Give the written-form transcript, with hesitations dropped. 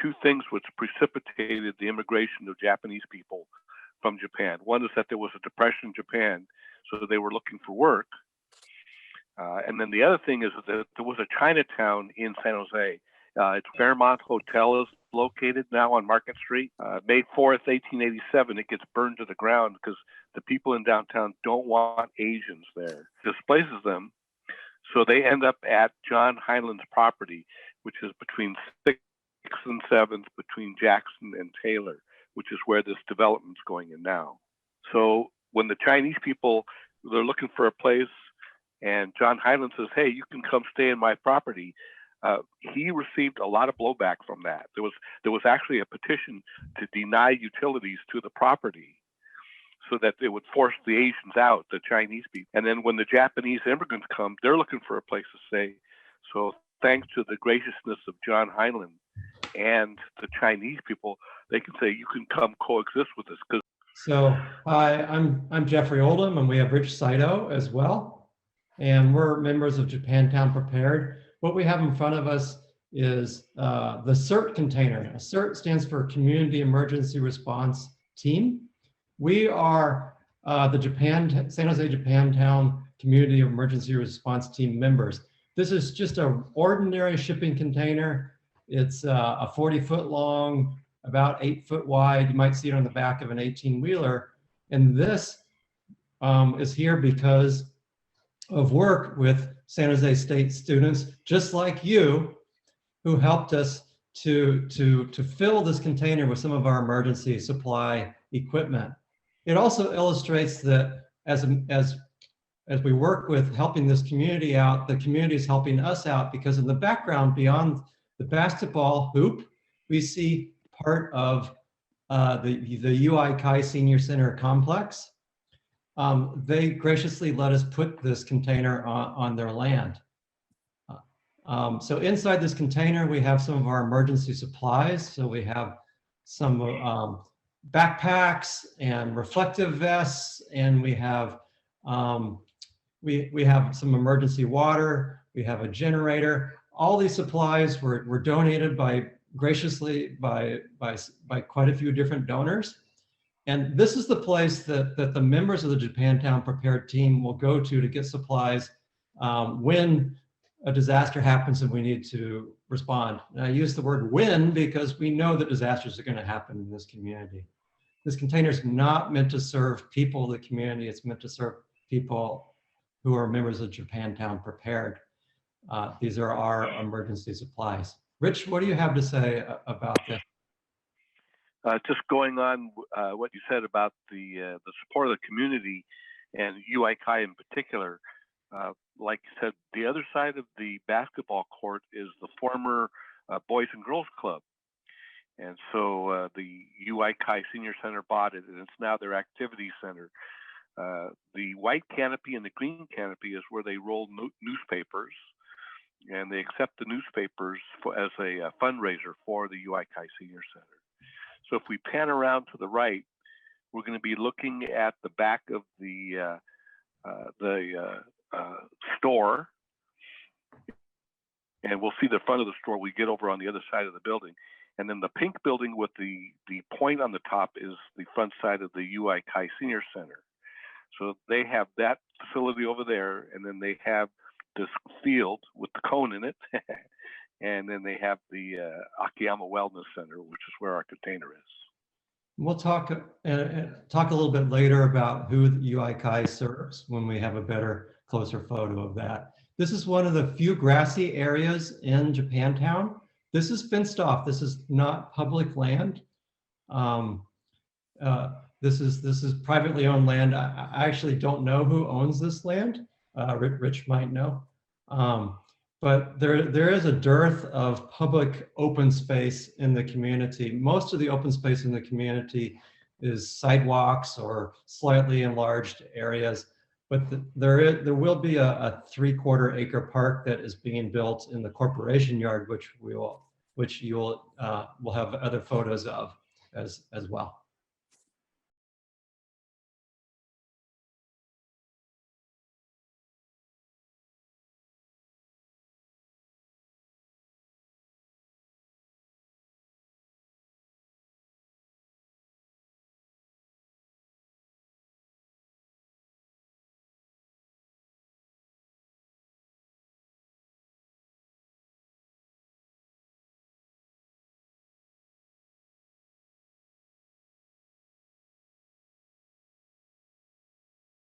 two things which precipitated the immigration of Japanese people from Japan. One is that there was a depression in Japan, so they were looking for work. And then the other thing is that there was a Chinatown in San Jose. It's Fairmont Hotel is located now on Market Street. May 4th, 1887, it gets burned to the ground because the people in downtown don't want Asians there. Displaces them. So they end up at John Heinlein's property, which is between 6th and 7th, between Jackson and Taylor, which is where this development's going in now. So when the Chinese people, they're looking for a place, and John Heinlein says, hey, you can come stay in my property. He received a lot of blowback from that. There was actually a petition to deny utilities to the property so that they would force the Asians out, the Chinese people. And then when the Japanese immigrants come, they're looking for a place to stay. So thanks to the graciousness of John Heinlein and the Chinese people, they can say, you can come coexist with us. So hi, I'm Jeffrey Oldham, and we have Rich Saito as well. And we're members of Japantown Prepared. What we have in front of us is the Cert Container. CERT stands for Community Emergency Response Team. We are the San Jose Japantown Community Emergency Response Team members. This is just an ordinary shipping container. It's a 40-foot long, about 8 foot wide. You might see it on the back of an 18-wheeler. And this is here because of work with San Jose State students, just like you, who helped us to fill this container with some of our emergency supply equipment. It also illustrates that as we work with helping this community out, the community is helping us out, because in the background, beyond the basketball hoop, we see part of the UI Kai Senior Center complex. They graciously let us put this container on their land. So inside this container, we have some of our emergency supplies. So we have some backpacks and reflective vests, and we have some emergency water. We have a generator. All these supplies were donated graciously by quite a few different donors. And this is the place that the members of the Japantown Prepared team will go to get supplies when a disaster happens and we need to respond. And I use the word when because we know that disasters are going to happen in this community. This container is not meant to serve people of the community. It's meant to serve people who are members of Japantown Prepared. These are our emergency supplies. Rich, what do you have to say about this? Just going on what you said about the support of the community and UI Kai in particular, like you said, the other side of the basketball court is the former Boys and Girls Club. And so the UI Kai Senior Center bought it, and it's now their activity center. The white canopy and the green canopy is where they roll newspapers, and they accept the newspapers as a fundraiser for the UI Kai Senior Center. So if we pan around to the right, we're going to be looking at the back of the store, and we'll see the front of the store. We get over on the other side of the building, and then the pink building with the point on the top is the front side of the UI Kai Senior Center. So they have that facility over there, and then they have this field with the cone in it. And then they have the Akiyama Wellness Center, which is where our container is. We'll talk a little bit later about who the UI Kai serves when we have a better, closer photo of that. This is one of the few grassy areas in Japantown. This is fenced off. This is not public land. This is privately owned land. I actually don't know who owns this land. Rich might know. But there is a dearth of public open space in the community. Most of the open space in the community is sidewalks or slightly enlarged areas. But there will be a 3/4 acre park that is being built in the corporation yard, which you'll have other photos of as well.